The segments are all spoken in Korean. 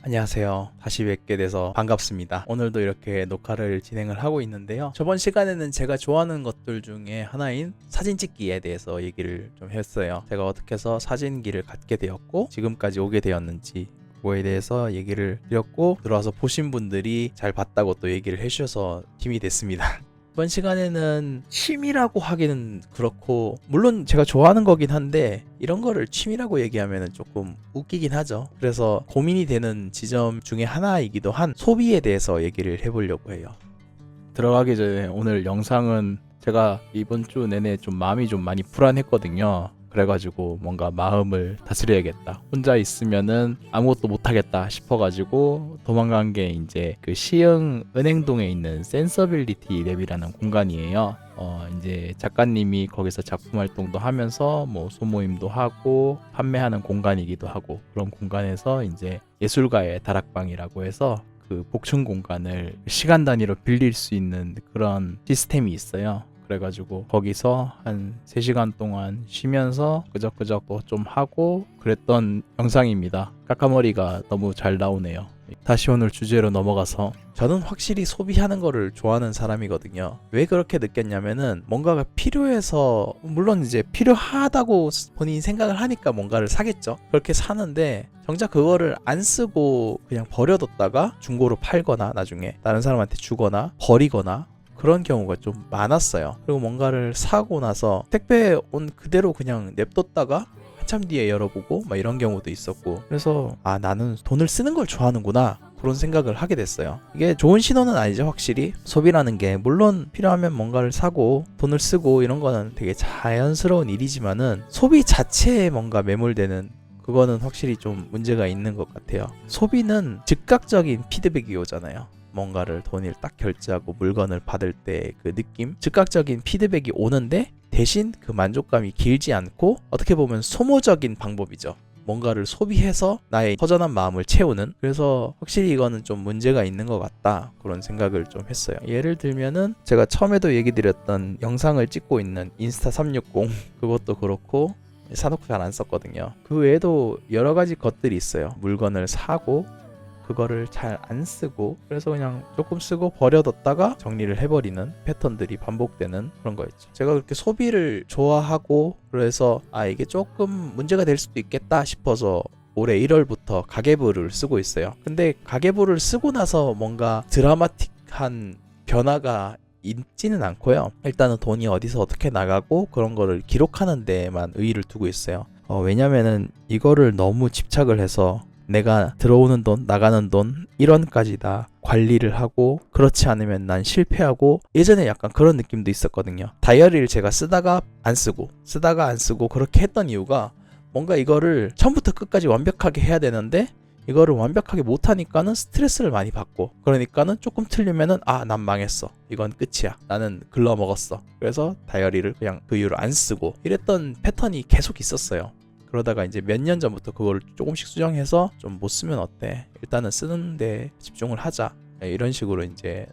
안녕하세요. 다시 뵙게 돼서 반갑습니다. 오늘도 이렇게 녹화를 진행을 하고 있는데요. 저번 시간에는 제가 좋아하는 것들 중에 하나인 사진 찍기에 대해서 얘기를 좀 했어요. 제가 어떻게 해서 사진기를 갖게 되었고 지금까지 오게 되었는지 그거에 대해서 얘기를 드렸고, 들어와서 보신 분들이 잘 봤다고 또 얘기를 해주셔서 힘이 됐습니다. 이번 시간에는 취미라고 하기는 그렇고, 물론 제가 좋아하는 거긴 한데 이런 거를 취미라고 얘기하면 조금 웃기긴 하죠. 그래서 고민이 되는 지점 중에 하나이기도 한 소비에 대해서 얘기를 해보려고 해요. 들어가기 전에 오늘 영상은 제가 이번 주 내내 좀 마음이 좀 많이 불안했거든요. 그래가지고 뭔가 마음을 다스려야겠다, 혼자 있으면은 아무것도 못하겠다 싶어가지고 도망간 게 이제 그 시흥 은행동에 있는 센서빌리티 랩이라는 공간이에요. 이제 작가님이 거기서 작품 활동도 하면서 뭐 소모임도 하고 판매하는 공간이기도 하고, 그런 공간에서 이제 예술가의 다락방이라고 해서 그 복층 공간을 시간 단위로 빌릴 수 있는 그런 시스템이 있어요. 그래가지고 거기서 한 3시간 동안 쉬면서 끄적끄적 좀 하고 그랬던 영상입니다. 까까머리가 너무 잘 나오네요. 다시 오늘 주제로 넘어가서, 저는 확실히 소비하는 거를 좋아하는 사람이거든요. 왜 그렇게 느꼈냐면은 뭔가가 필요해서, 물론 이제 필요하다고 본인이 생각을 하니까 뭔가를 사겠죠. 그렇게 사는데 정작 그거를 안 쓰고 그냥 버려뒀다가 중고로 팔거나 나중에 다른 사람한테 주거나 버리거나 그런 경우가 좀 많았어요. 그리고 뭔가를 사고 나서 택배 온 그대로 그냥 냅뒀다가 한참 뒤에 열어보고 막 이런 경우도 있었고, 그래서 나는 돈을 쓰는 걸 좋아하는구나, 그런 생각을 하게 됐어요. 이게 좋은 신호는 아니죠. 확실히 소비라는 게 물론 필요하면 뭔가를 사고 돈을 쓰고 이런 거는 되게 자연스러운 일이지만은, 소비 자체에 뭔가 매몰되는 그거는 확실히 좀 문제가 있는 것 같아요. 소비는 즉각적인 피드백이 오잖아요. 뭔가를 돈을 딱 결제하고 물건을 받을 때 그 느낌, 즉각적인 피드백이 오는데 대신 그 만족감이 길지 않고, 어떻게 보면 소모적인 방법이죠. 뭔가를 소비해서 나의 허전한 마음을 채우는. 그래서 확실히 이거는 좀 문제가 있는 것 같다, 그런 생각을 좀 했어요. 예를 들면은 제가 처음에도 얘기 드렸던 영상을 찍고 있는 인스타 360 그것도 그렇고 사놓고 잘 안 썼거든요. 그 외에도 여러 가지 것들이 있어요. 물건을 사고 그거를 잘 안 쓰고, 그래서 그냥 조금 쓰고 버려뒀다가 정리를 해버리는 패턴들이 반복되는 그런 거였죠. 제가 그렇게 소비를 좋아하고, 그래서 이게 조금 문제가 될 수도 있겠다 싶어서 올해 1월부터 가계부를 쓰고 있어요. 근데 가계부를 쓰고 나서 뭔가 드라마틱한 변화가 있지는 않고요. 일단은 돈이 어디서 어떻게 나가고 그런 거를 기록하는 데만 의의를 두고 있어요. 왜냐면은 이거를 너무 집착을 해서 내가 들어오는 돈, 나가는 돈 1원까지 다 관리를 하고, 그렇지 않으면 난 실패하고, 예전에 약간 그런 느낌도 있었거든요. 다이어리를 제가 쓰다가 안 쓰고 그렇게 했던 이유가, 뭔가 이거를 처음부터 끝까지 완벽하게 해야 되는데 이거를 완벽하게 못하니까는 스트레스를 많이 받고, 그러니까는 조금 틀리면은 난 망했어, 이건 끝이야, 나는 글러먹었어, 그래서 다이어리를 그냥 그 이후로 안 쓰고 이랬던 패턴이 계속 있었어요. 그러다가 이제 몇 년 전부터 그걸 조금씩 수정해서 좀 못 쓰면 어때, 일단은 쓰는데 집중을 하자, 이런 식으로 이제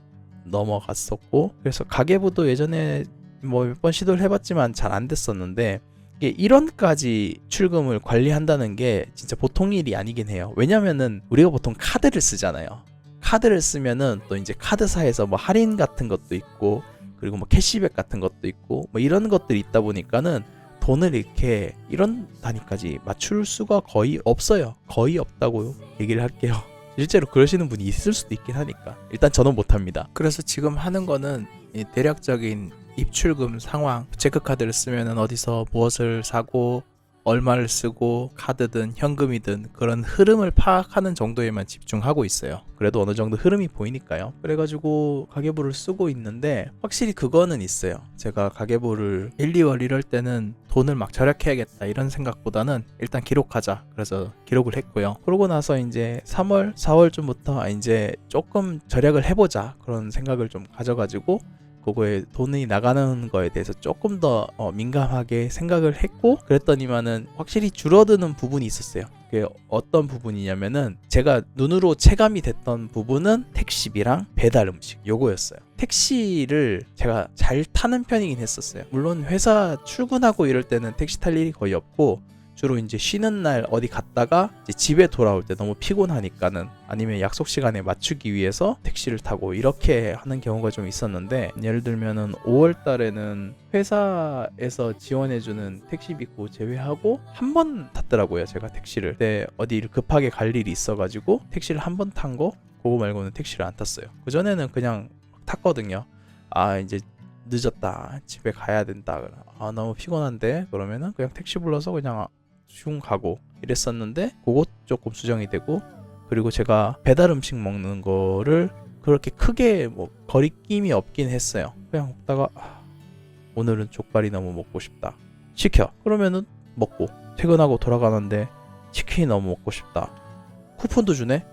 넘어갔었고, 그래서 가계부도 예전에 뭐 몇 번 시도를 해봤지만 잘 안 됐었는데, 이게 1원까지 출금을 관리한다는 게 진짜 보통 일이 아니긴 해요. 왜냐면은 우리가 보통 카드를 쓰잖아요. 카드를 쓰면은 또 이제 카드사에서 뭐 할인 같은 것도 있고, 그리고 뭐 캐시백 같은 것도 있고, 뭐 이런 것들이 있다 보니까는 돈을 이렇게 이런 단위까지 맞출 수가 거의 없어요. 거의 없다고 얘기를 할게요. 실제로 그러시는 분이 있을 수도 있긴 하니까. 일단 저는 못합니다. 그래서 지금 하는 거는 이 대략적인 입출금 상황, 체크카드를 쓰면은 어디서 무엇을 사고 얼마를 쓰고, 카드든 현금이든 그런 흐름을 파악하는 정도에만 집중하고 있어요. 그래도 어느 정도 흐름이 보이니까요. 그래가지고 가계부를 쓰고 있는데, 확실히 그거는 있어요. 제가 가계부를 1, 2월 이럴 때는 돈을 막 절약해야겠다 이런 생각보다는 일단 기록하자, 그래서 기록을 했고요. 그러고 나서 이제 3월, 4월쯤부터 이제 조금 절약을 해보자, 그런 생각을 좀 가져가지고 그거에 돈이 나가는 거에 대해서 조금 더 민감하게 생각을 했고, 그랬더니만은 확실히 줄어드는 부분이 있었어요. 그게 어떤 부분이냐면은, 제가 눈으로 체감이 됐던 부분은 택시비랑 배달 음식, 요거였어요. 택시를 제가 잘 타는 편이긴 했었어요. 물론 회사 출근하고 이럴 때는 택시 탈 일이 거의 없고, 주로 이제 쉬는 날 어디 갔다가 이제 집에 돌아올 때 너무 피곤하니까는 아니면 약속 시간에 맞추기 위해서 택시를 타고 이렇게 하는 경우가 좀 있었는데, 예를 들면은 5월 달에는 회사에서 지원해주는 택시비 그거 제외하고 한 번 탔더라고요. 제가 택시를 그때 어디 급하게 갈 일이 있어가지고 택시를 한 번 탄 거, 그거 말고는 택시를 안 탔어요. 그전에는 그냥 탔거든요. 아 이제 늦었다, 집에 가야 된다, 아 너무 피곤한데, 그러면은 그냥 택시 불러서 그냥 슝 가고 이랬었는데, 그것 조금 수정이 되고, 그리고 제가 배달 음식 먹는 거를 그렇게 크게 뭐 거리낌이 없긴 했어요. 그냥 먹다가 오늘은 족발이 너무 먹고 싶다, 시켜. 그러면은 먹고 퇴근하고 돌아가는데 치킨이 너무 먹고 싶다, 쿠폰도 주네,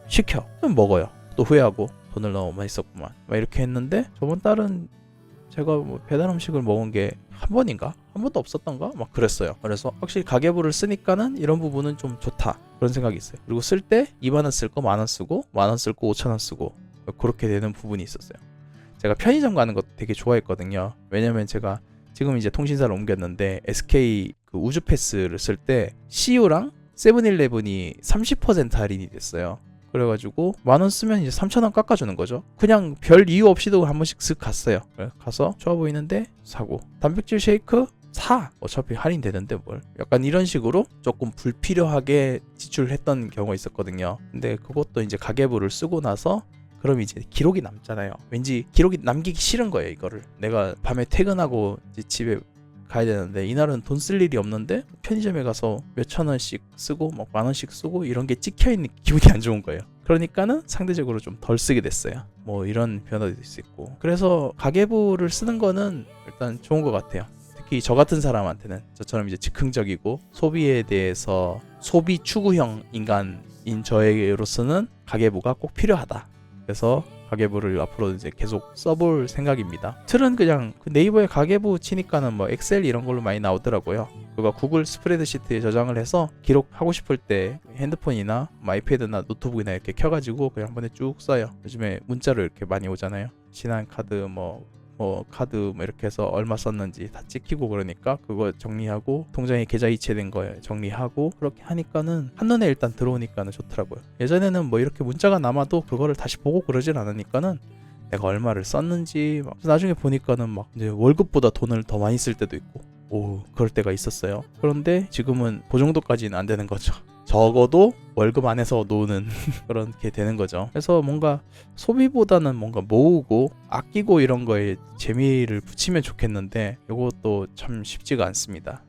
시켜. 그럼 먹어요. 또 후회하고 돈을 너무 많이 썼구만, 막 이렇게 했는데, 저번 달은 제가 뭐 배달 음식을 먹은 게 한 번인가? 한 번도 없었던가? 막 그랬어요. 그래서 확실히 가계부를 쓰니까는 이런 부분은 좀 좋다, 그런 생각이 있어요. 그리고 쓸 때 2만원 쓸 거 만원 쓰고, 만원 쓸 거 5천원 쓰고, 그렇게 되는 부분이 있었어요. 제가 편의점 가는 것도 되게 좋아했거든요. 왜냐면 제가 지금 이제 통신사를 옮겼는데 SK 그 우주 패스를 쓸 때 CU랑 세븐일레븐이 30% 할인이 됐어요. 그래가지고 만원 쓰면 이제 3,000원 깎아주는 거죠. 그냥 별 이유 없이도 한 번씩 쓱 갔어요. 가서 좋아 보이는데 사고, 단백질 쉐이크 사, 어차피 할인되는데 뭘, 약간 이런 식으로 조금 불필요하게 지출을 했던 경우가 있었거든요. 근데 그것도 이제 가계부를 쓰고 나서 그럼 이제 기록이 남잖아요. 왠지 기록이 남기기 싫은 거예요. 이거를 내가 밤에 퇴근하고 이제 집에 가야 되는데, 이날은 돈 쓸 일이 없는데 편의점에 가서 몇천 원씩 쓰고 막 만 원씩 쓰고 이런 게 찍혀있는 기분이 안 좋은 거예요. 그러니까는 상대적으로 좀 덜 쓰게 됐어요. 뭐 이런 변화도 있을 수 있고. 그래서 가계부를 쓰는 거는 일단 좋은 것 같아요. 특히 저 같은 사람한테는, 저처럼 이제 즉흥적이고 소비에 대해서 소비 추구형 인간인 저에게로서는 가계부가 꼭 필요하다. 그래서 가계부를 앞으로 이제 계속 써볼 생각입니다. 틀은 그냥 그 네이버에 가계부 치니까는 뭐 엑셀 이런 걸로 많이 나오더라고요. 그거 구글 스프레드시트에 저장을 해서 기록하고 싶을 때 핸드폰이나 아이패드나 노트북이나 이렇게 켜가지고 그냥 한 번에 쭉 써요. 요즘에 문자로 이렇게 많이 오잖아요. 신한카드 카드 뭐 이렇게 해서 얼마 썼는지 다 찍히고, 그러니까 그거 정리하고 통장에 계좌 이체된 거 정리하고, 그렇게 하니까는 한눈에 일단 들어오니까는 좋더라고요. 예전에는 뭐 이렇게 문자가 남아도 그거를 다시 보고 그러진 않으니까는 내가 얼마를 썼는지 막 나중에 보니까는 막 이제 월급보다 돈을 더 많이 쓸 때도 있고, 그럴 때가 있었어요. 그런데 지금은 그 정도까지는 안 되는 거죠. 적어도 월급 안에서 노는 그렇게 되는 거죠. 그래서 뭔가 소비보다는 뭔가 모으고 아끼고 이런 거에 재미를 붙이면 좋겠는데, 이것도 참 쉽지가 않습니다.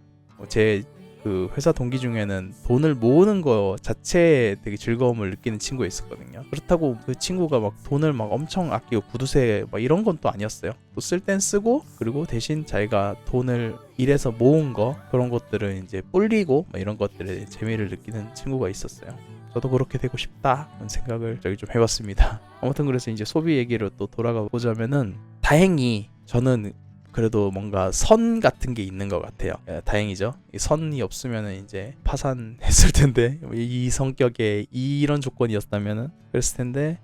제 그 회사 동기 중에는 돈을 모으는 거 자체에 되게 즐거움을 느끼는 친구가 있었거든요. 그렇다고 그 친구가 막 돈을 막 엄청 아끼고 구두쇠 막 이런 건 또 아니었어요. 또 쓸 땐 쓰고, 그리고 대신 자기가 돈을 일해서 모은 거, 그런 것들을 이제 불리고 막 이런 것들에 재미를 느끼는 친구가 있었어요. 저도 그렇게 되고 싶다, 그런 생각을 좀 해봤습니다. 아무튼 그래서 이제 소비 얘기로 또 돌아가 보자면은, 다행히 저는 그래도 뭔가 선 같은 게 있는 것 같아요. 다행이죠. 이 선이 없으면 이제 파산했을 텐데, 이 성격에 이런 조건이었다면은 그랬을 텐데,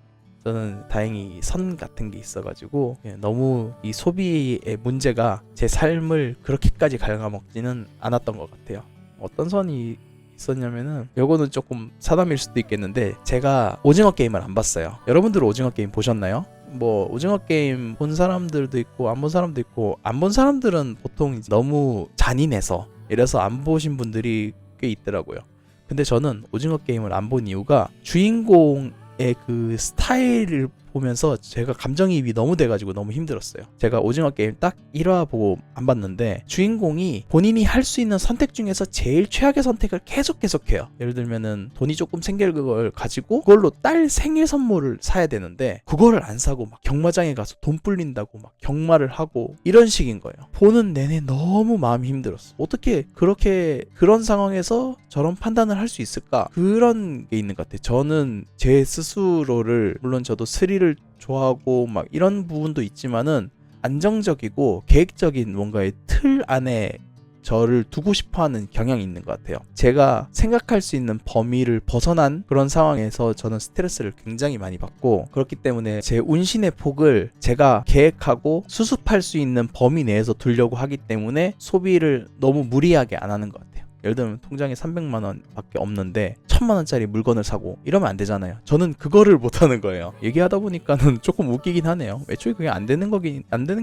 저는 다행히 선 같은 게 있어가지고 너무 이 소비의 문제가 제 삶을 그렇게까지 갉아먹지는 않았던 것 같아요. 어떤 선이 있었냐면은, 요거는 조금 사담일 수도 있겠는데, 제가 오징어 게임을 안 봤어요. 여러분들 오징어 게임 보셨나요? 뭐 오징어 게임 본 사람들도 있고 안 본 사람도 있고, 안 본 사람들은 보통 너무 잔인해서 이래서 안 보신 분들이 꽤 있더라고요. 근데 저는 오징어 게임을 안 본 이유가 주인공의 그 스타일을 보면서 제가 감정이입이 너무 돼가지고 너무 힘들었어요. 제가 오징어 게임 딱 1화 보고 안 봤는데, 주인공이 본인이 할 수 있는 선택 중에서 제일 최악의 선택을 계속해요. 예를 들면은 돈이 조금 생길 걸 가지고 그걸로 딸 생일 선물을 사야 되는데, 그거를 안 사고 막 경마장에 가서 돈 불린다고 막 경마를 하고 이런 식인 거예요. 보는 내내 너무 마음이 힘들었어. 어떻게 그렇게 그런 상황에서 저런 판단을 할 수 있을까? 그런 게 있는 것 같아요. 저는 제 스스로를, 물론 저도 스릴을 좋아하고 막 이런 부분도 있지만은 안정적이고 계획적인 뭔가의 틀 안에 저를 두고 싶어하는 경향이 있는 것 같아요. 제가 생각할 수 있는 범위를 벗어난 그런 상황에서 저는 스트레스를 굉장히 많이 받고, 그렇기 때문에 제 운신의 폭을 제가 계획하고 수습할 수 있는 범위 내에서 두려고 하기 때문에 소비를 너무 무리하게 안 하는 것 같아요. 예를 들면 통장에 300만 원밖에 없는데 1000만 원짜리 물건을 사고 이러면 안 되잖아요. 저는 그거를 못 하는 거예요. 얘기하다 보니까는 조금 웃기긴 하네요. 애초에 그게 안 되는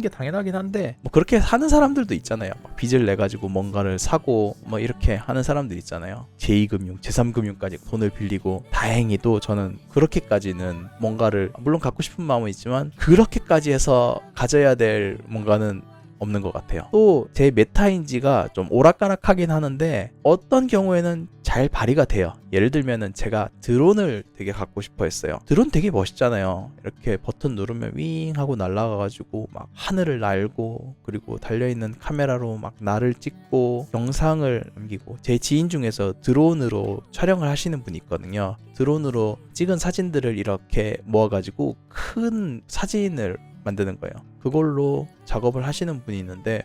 게 당연하긴 한데 뭐 그렇게 하는 사람들도 있잖아요. 막 빚을 내 가지고 뭔가를 사고 뭐 이렇게 하는 사람들 있잖아요. 제2금융, 제3금융까지 돈을 빌리고, 다행히도 저는 그렇게까지는 뭔가를, 물론 갖고 싶은 마음은 있지만 그렇게까지 해서 가져야 될 뭔가는 없는 것 같아요. 또 제 메타인지가 좀 오락가락하긴 하는데 어떤 경우에는 잘 발휘가 돼요. 예를 들면은 제가 드론을 되게 갖고 싶어 했어요. 드론 되게 멋있잖아요. 이렇게 버튼 누르면 윙 하고 날아가가지고 막 하늘을 날고, 그리고 달려있는 카메라로 막 나를 찍고 영상을 남기고. 제 지인 중에서 드론으로 촬영을 하시는 분이 있거든요. 드론으로 찍은 사진들을 이렇게 모아가지고 큰 사진을 만드는 거예요. 그걸로 작업을 하시는 분이 있는데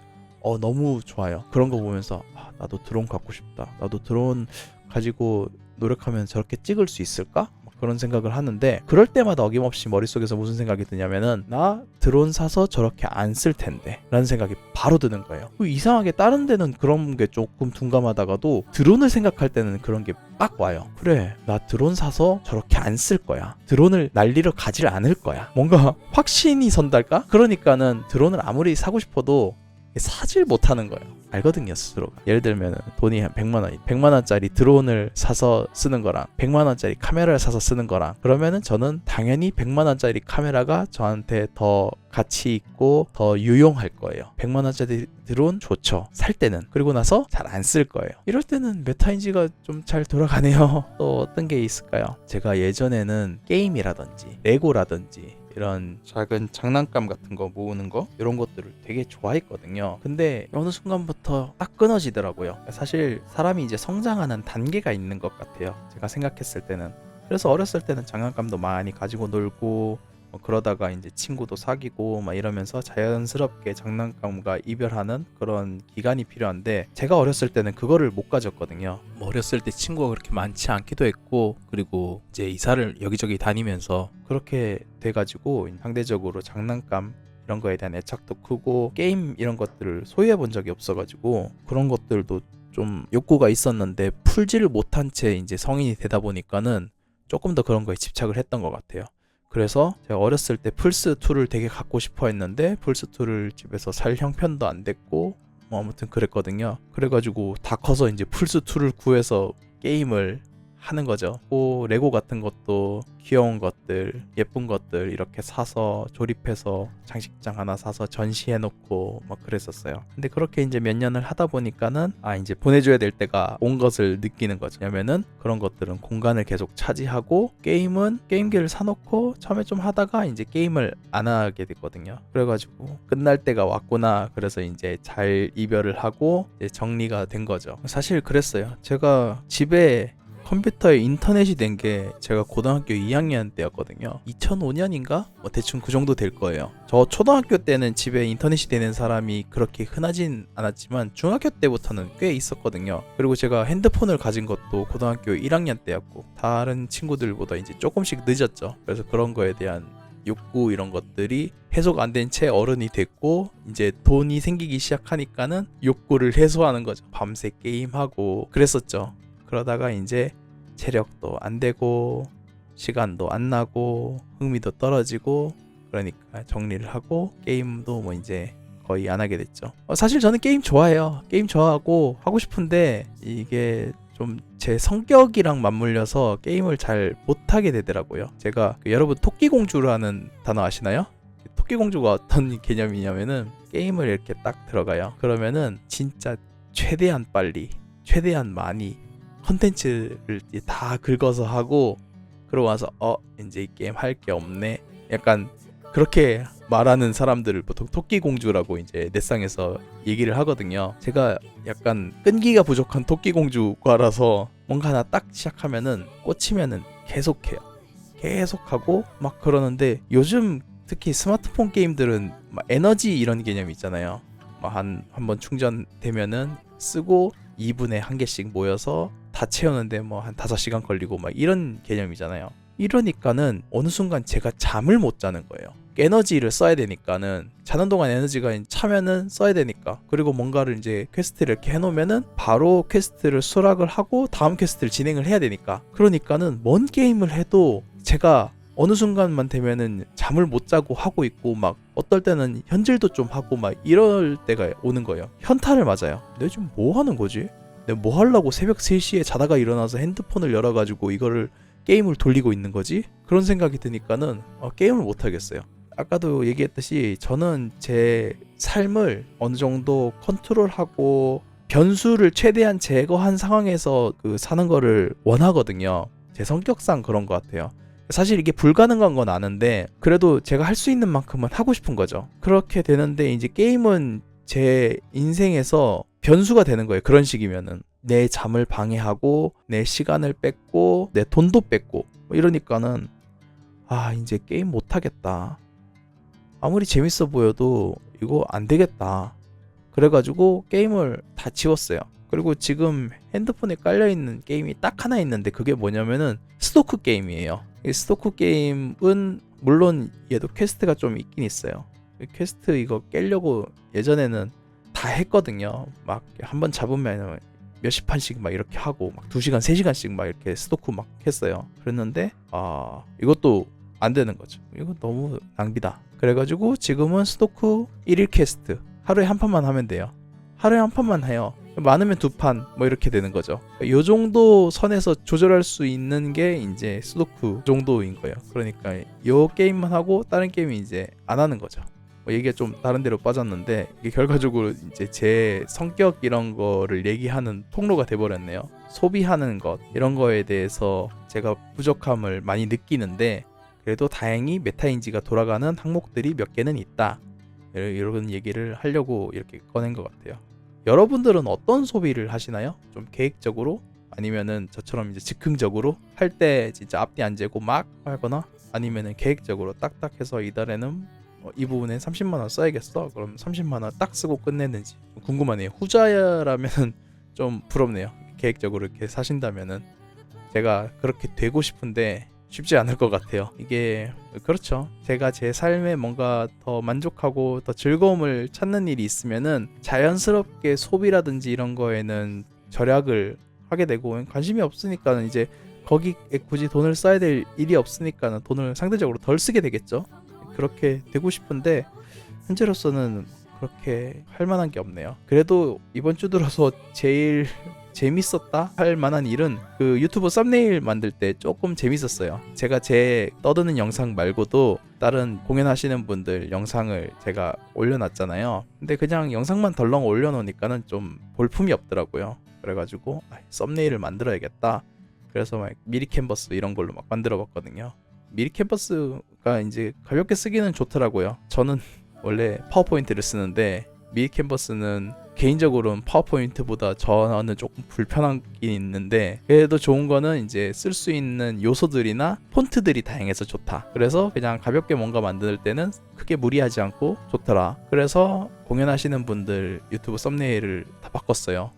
너무 좋아요. 그런 거 보면서 나도 드론 갖고 싶다. 나도 드론 가지고 노력하면 저렇게 찍을 수 있을까? 그런 생각을 하는데, 그럴 때마다 어김없이 머릿속에서 무슨 생각이 드냐면은 나 드론 사서 저렇게 안 쓸 텐데 라는 생각이 바로 드는 거예요. 이상하게 다른 데는 그런 게 조금 둔감하다가도 드론을 생각할 때는 그런 게 빡 와요. 그래, 나 드론 사서 저렇게 안 쓸 거야. 드론을 날리러 가지를 않을 거야. 뭔가 확신이 선달까? 그러니까는 드론을 아무리 사고 싶어도 사질 못하는 거예요. 알거든요, 스스로가. 예를 들면 돈이 한 100만 원이 100만 원짜리 드론을 사서 쓰는 거랑 100만 원짜리 카메라를 사서 쓰는 거랑, 그러면은 저는 당연히 100만 원짜리 카메라가 저한테 더 가치 있고 더 유용할 거예요. 100만 원짜리 드론 좋죠, 살 때는. 그리고 나서 잘 안 쓸 거예요. 이럴 때는 메타인지가 좀 잘 돌아가네요. 또 어떤 게 있을까요? 제가 예전에는 게임이라든지 레고라든지 이런 작은 장난감 같은 거 모으는 거, 이런 것들을 되게 좋아했거든요. 근데 어느 순간부터 딱 끊어지더라고요. 사실 사람이 이제 성장하는 단계가 있는 것 같아요, 제가 생각했을 때는. 그래서 어렸을 때는 장난감도 많이 가지고 놀고 그러다가 이제 친구도 사귀고 막 이러면서 자연스럽게 장난감과 이별하는 그런 기간이 필요한데, 제가 어렸을 때는 그거를 못 가졌거든요. 뭐 어렸을 때 친구가 그렇게 많지 않기도 했고, 그리고 이제 이사를 여기저기 다니면서 그렇게 돼가지고 상대적으로 장난감 이런 거에 대한 애착도 크고, 게임 이런 것들을 소유해 본 적이 없어가지고 그런 것들도 좀 욕구가 있었는데 풀지를 못한 채 이제 성인이 되다 보니까는 조금 더 그런 거에 집착을 했던 것 같아요. 그래서 제가 어렸을 때 플스2를 되게 갖고 싶어 했는데 플스2를 집에서 살 형편도 안 됐고 뭐 아무튼 그랬거든요. 그래가지고 다 커서 이제 플스2를 구해서 게임을 하는 거죠. 또 레고 같은 것도 귀여운 것들, 예쁜 것들 이렇게 사서 조립해서 장식장 하나 사서 전시해 놓고 막 그랬었어요. 근데 그렇게 이제 몇 년을 하다 보니까는 이제 보내줘야 될 때가 온 것을 느끼는 거죠. 왜냐면은 그런 것들은 공간을 계속 차지하고, 게임은 게임기를 사놓고 처음에 좀 하다가 이제 게임을 안 하게 됐거든요. 그래가지고 끝날 때가 왔구나. 그래서 이제 잘 이별을 하고 이제 정리가 된 거죠. 사실 그랬어요. 제가 집에 컴퓨터에 인터넷이 된 게 제가 고등학교 2학년 때였거든요. 2005년인가? 뭐 대충 그 정도 될 거예요. 저 초등학교 때는 집에 인터넷이 되는 사람이 그렇게 흔하진 않았지만 중학교 때부터는 꽤 있었거든요. 그리고 제가 핸드폰을 가진 것도 고등학교 1학년 때였고, 다른 친구들보다 이제 조금씩 늦었죠. 그래서 그런 거에 대한 욕구 이런 것들이 해소가 안 된 채 어른이 됐고, 이제 돈이 생기기 시작하니까는 욕구를 해소하는 거죠. 밤새 게임하고 그랬었죠. 그러다가 이제 체력도 안 되고 시간도 안 나고 흥미도 떨어지고, 그러니까 정리를 하고 게임도 뭐 이제 거의 안 하게 됐죠. 사실 저는 게임 좋아해요. 게임 좋아하고 하고 싶은데 이게 좀 제 성격이랑 맞물려서 게임을 잘 못하게 되더라고요. 제가 여러분 토끼공주라는 단어 아시나요? 토끼공주가 어떤 개념이냐면은 게임을 이렇게 딱 들어가요. 그러면은 진짜 최대한 빨리 최대한 많이 컨텐츠를 다 긁어서 하고, 그러고 와서 이제 이 게임 할 게 없네, 약간 그렇게 말하는 사람들을 보통 토끼공주라고 이제 넷상에서 얘기를 하거든요. 제가 약간 끈기가 부족한 토끼공주과라서 뭔가 하나 딱 시작하면은 꽂히면은 계속해요. 계속하고 막 그러는데, 요즘 특히 스마트폰 게임들은 막 에너지 이런 개념이 있잖아요. 한번 충전되면은 쓰고 2분에 한 개씩 모여서 다 채우는데 뭐 한 5시간 걸리고 막 이런 개념이잖아요. 이러니까는 어느 순간 제가 잠을 못 자는 거예요. 에너지를 써야 되니까는, 자는 동안 에너지가 차면은 써야 되니까. 그리고 뭔가를 이제 퀘스트를 이렇게 해놓으면은 바로 퀘스트를 수락을 하고 다음 퀘스트를 진행을 해야 되니까. 그러니까는 뭔 게임을 해도 제가 어느 순간만 되면은 잠을 못 자고 하고 있고, 막 어떨 때는 현질도 좀 하고 막 이럴 때가 오는 거예요. 현타를 맞아요. 내가 지금 뭐 하는 거지? 내가 뭐 하려고 새벽 3시에 자다가 일어나서 핸드폰을 열어가지고 이거를 게임을 돌리고 있는 거지? 그런 생각이 드니까는 게임을 못 하겠어요. 아까도 얘기했듯이 저는 제 삶을 어느 정도 컨트롤하고 변수를 최대한 제거한 상황에서 사는 거를 원하거든요. 제 성격상 그런 것 같아요. 사실 이게 불가능한 건 아는데 그래도 제가 할 수 있는 만큼은 하고 싶은 거죠. 그렇게 되는데 이제 게임은 제 인생에서 변수가 되는 거예요. 그런 식이면은 내 잠을 방해하고 내 시간을 뺏고 내 돈도 뺏고 이러니까는 이제 게임 못 하겠다. 아무리 재밌어 보여도 이거 안 되겠다. 그래가지고 게임을 다 지웠어요. 그리고 지금 핸드폰에 깔려있는 게임이 딱 하나 있는데 그게 뭐냐면은 스토크 게임이에요. 이 스토크 게임은 물론 얘도 퀘스트가 좀 있긴 있어요. 퀘스트 이거 깨려고 예전에는 다 했거든요. 막 한번 잡으면 몇십 판씩 막 이렇게 하고 막 2시간 3시간씩 막 이렇게 스토크 막 했어요. 그랬는데 이것도 안 되는 거죠. 이거 너무 낭비다. 그래가지고 지금은 스토크 1일 퀘스트 하루에 한 판만 하면 돼요. 하루에 한 판만 해요. 많으면 2판 뭐 이렇게 되는 거죠. 요 정도 선에서 조절할 수 있는 게 이제 스토크 정도인 거예요. 그러니까 요 게임만 하고 다른 게임은 이제 안 하는 거죠. 얘기가 좀 다른 데로 빠졌는데 이게 결과적으로 이제 제 성격 이런 거를 얘기하는 통로가 돼버렸네요. 소비하는 것 이런 거에 대해서 제가 부족함을 많이 느끼는데 그래도 다행히 메타인지가 돌아가는 항목들이 몇 개는 있다. 이런 얘기를 하려고 이렇게 꺼낸 것 같아요. 여러분들은 어떤 소비를 하시나요? 좀 계획적으로? 아니면은 저처럼 이제 즉흥적으로 할 때 진짜 앞뒤 안 재고 막 하거나 아니면은 계획적으로 딱딱 해서 이달에는 이 부분에 30만원 써야겠어. 그럼 30만원 딱 쓰고 끝내는지 궁금하네요. 후자라면은 좀 부럽네요. 계획적으로 이렇게 사신다면은. 제가 그렇게 되고 싶은데 쉽지 않을 것 같아요. 이게 그렇죠. 제가 제 삶에 뭔가 더 만족하고 더 즐거움을 찾는 일이 있으면은 자연스럽게 소비라든지 이런 거에는 절약을 하게 되고, 관심이 없으니까는 이제 거기에 굳이 돈을 써야 될 일이 없으니까는 돈을 상대적으로 덜 쓰게 되겠죠. 그렇게 되고 싶은데 현재로서는 그렇게 할 만한 게 없네요. 그래도 이번 주 들어서 제일 재밌었다 할 만한 일은 그 유튜브 썸네일 만들 때 조금 재밌었어요. 제가 제 떠드는 영상 말고도 다른 공연하시는 분들 영상을 제가 올려놨잖아요. 근데 그냥 영상만 덜렁 올려놓으니까는 좀 볼품이 없더라고요. 그래가지고 썸네일을 만들어야겠다. 그래서 막 미리 캔버스 이런 걸로 막 만들어봤거든요. 미리 캔버스가 이제 가볍게 쓰기는 좋더라고요. 저는 원래 파워포인트를 쓰는데 미리 캔버스는 개인적으로는 파워포인트보다 저는 조금 불편하긴 있는데 그래도 좋은 거는 이제 쓸 수 있는 요소들이나 폰트들이 다양해서 좋다. 그래서 그냥 가볍게 뭔가 만들 때는 크게 무리하지 않고 좋더라. 그래서 공연하시는 분들 유튜브 썸네일을 다 바꿨어요.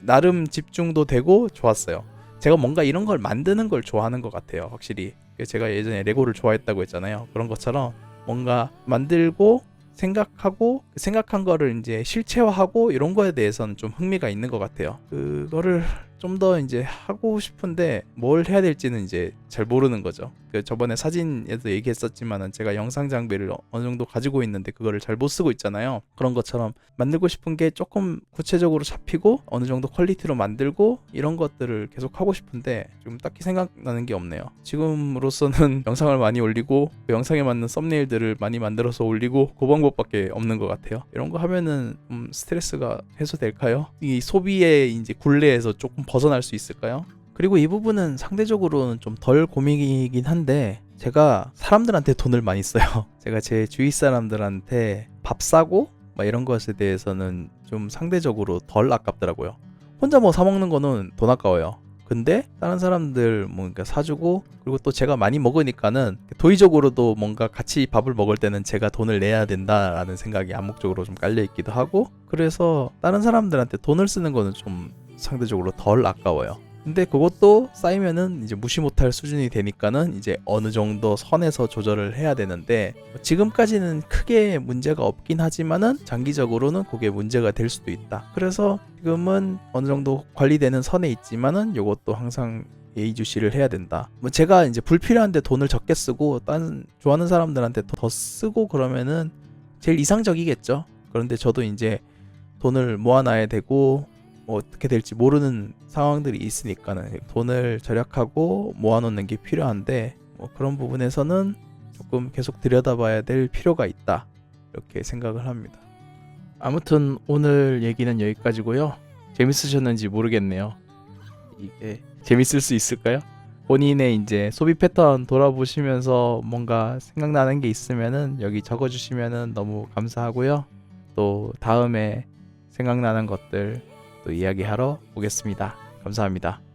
나름 집중도 되고 좋았어요. 제가 뭔가 이런 걸 만드는 걸 좋아하는 것 같아요. 확실히 제가 예전에 레고를 좋아했다고 했잖아요. 그런 것처럼 뭔가 만들고 생각하고 생각한 거를 이제 실체화하고 이런 거에 대해서는 좀 흥미가 있는 것 같아요. 그거를 좀 더 이제 하고 싶은데 뭘 해야 될지는 이제 잘 모르는 거죠. 저번에 사진에도 얘기했었지만은 제가 영상 장비를 어느 정도 가지고 있는데 그거를 잘 못 쓰고 있잖아요. 그런 것처럼 만들고 싶은 게 조금 구체적으로 잡히고 어느 정도 퀄리티로 만들고 이런 것들을 계속 하고 싶은데 지금 딱히 생각나는 게 없네요. 지금으로서는 영상을 많이 올리고 그 영상에 맞는 썸네일들을 많이 만들어서 올리고 그 방법밖에 없는 것 같아요. 이런 거 하면은 스트레스가 해소될까요? 이 소비의 이제 굴레에서 조금 벗어날 수 있을까요? 그리고 이 부분은 상대적으로는 좀 덜 고민이긴 한데 제가 사람들한테 돈을 많이 써요. 제가 제 주위 사람들한테 밥 사고 막 이런 것에 대해서는 좀 상대적으로 덜 아깝더라고요. 혼자 뭐 사 먹는 거는 돈 아까워요. 근데 다른 사람들 뭔가 사주고 그리고 또 제가 많이 먹으니까는 도의적으로도 뭔가 같이 밥을 먹을 때는 제가 돈을 내야 된다라는 생각이 암묵적으로 좀 깔려 있기도 하고 그래서 다른 사람들한테 돈을 쓰는 거는 좀 상대적으로 덜 아까워요. 근데 그것도 쌓이면은 이제 무시 못할 수준이 되니까는 이제 어느 정도 선에서 조절을 해야 되는데 지금까지는 크게 문제가 없긴 하지만은 장기적으로는 그게 문제가 될 수도 있다. 그래서 지금은 어느 정도 관리되는 선에 있지만은 이것도 항상 예의주시를 해야 된다. 뭐 제가 이제 불필요한데 돈을 적게 쓰고 딴 좋아하는 사람들한테 더 쓰고 그러면은 제일 이상적이겠죠. 그런데 저도 이제 돈을 모아놔야 되고 뭐 어떻게 될지 모르는 상황들이 있으니까는 돈을 절약하고 모아놓는 게 필요한데 뭐 그런 부분에서는 조금 계속 들여다봐야 될 필요가 있다 이렇게 생각을 합니다. 아무튼 오늘 얘기는 여기까지고요. 재밌으셨는지 모르겠네요. 이게 재밌을 수 있을까요? 본인의 이제 소비 패턴 돌아보시면서 뭔가 생각나는 게 있으면은 여기 적어주시면은 너무 감사하고요. 또 다음에 생각나는 것들 또 이야기하러 오겠습니다. 감사합니다.